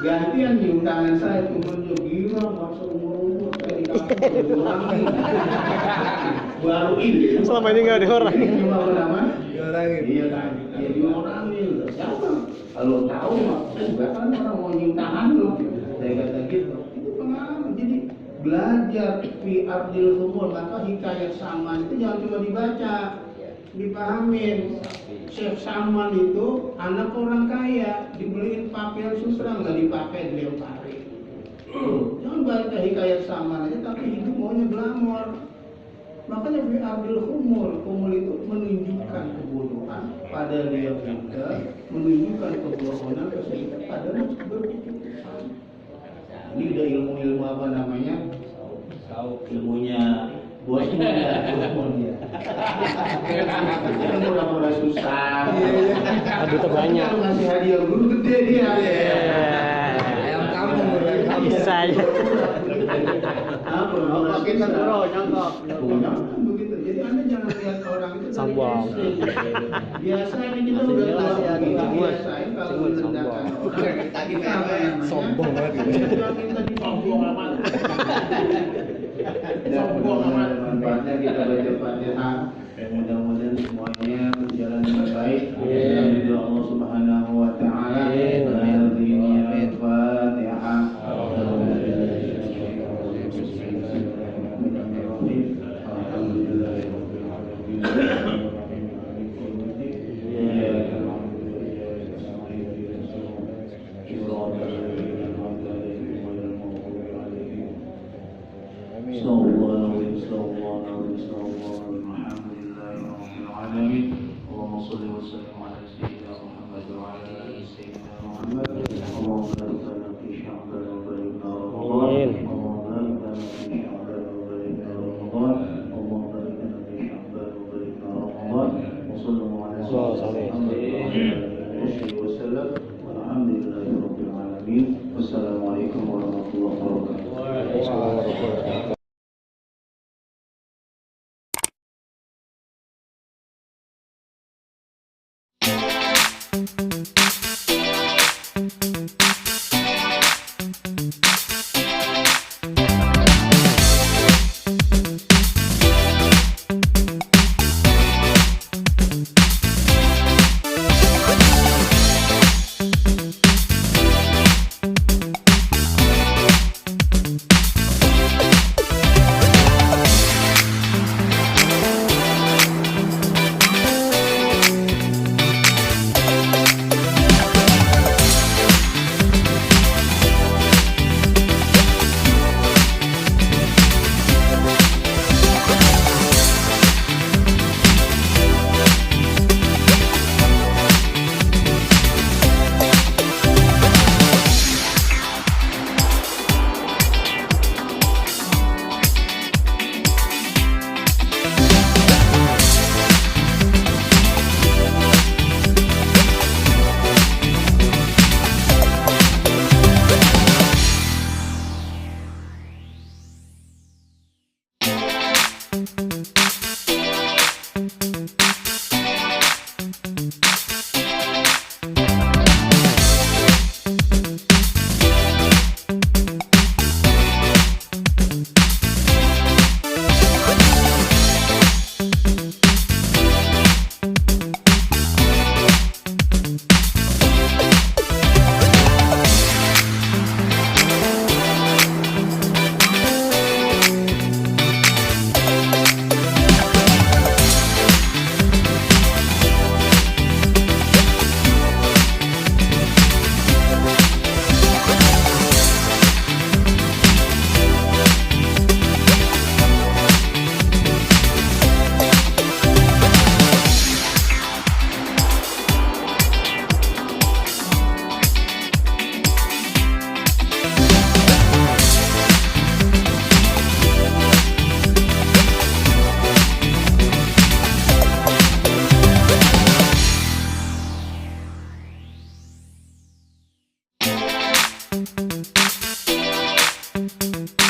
Gantian nyium tangan saya, temennya gila masa umur saya di kampung orang nih. Baru ini. Selama ini nggak diorang. Cuma apa namanya? Diorangin. Iya kan, ya diorangin. Siapa? Kalau tahu mah, bahkan orang mau nyium tangan lu. Saya kata gitu. Itu pengalaman. Jadi belajar fi ardil humur, maka hikayat Saman itu jangan cuma dibaca, dipahamin. Syekh Saman itu anak orang kaya, dibeliin pakaian susah nggak dipakai, dilemparin. Jangan baca hikayat Saman aja, tapi hidup maunya glamor. Makanya fi ardil humur itu menunjukkan kebodohan pada dia juga, menunjukkan kebodohan kesehatan pada berkeputusan. Ini udah ilmu-ilmu apa namanya? Ilmunya bosnya, Itu murah-murah susah. Aduh, itu banyak. Kalau ngasih hadiah dulu gede dia. Ayam kampung bisa aja. Apa? Pakai satu nyangkap. Begitu. Jadi Anda jangan lihat orang itu dari Sombong. SD. Biasanya kita udah tahu biasain kalau merendahkan orang. Kita apa namanya? Sombong banget. Kita disombong amat. Sombong amat. Manfaatnya kita baca Fatihah. Mudah-mudahan semuanya berjalan dengan baik. Alhamdulillah Allah Subhanahu wa taala. Al-Fatihah. Wassalamualaikum warahmatullahi wabarakatuh. Thank you.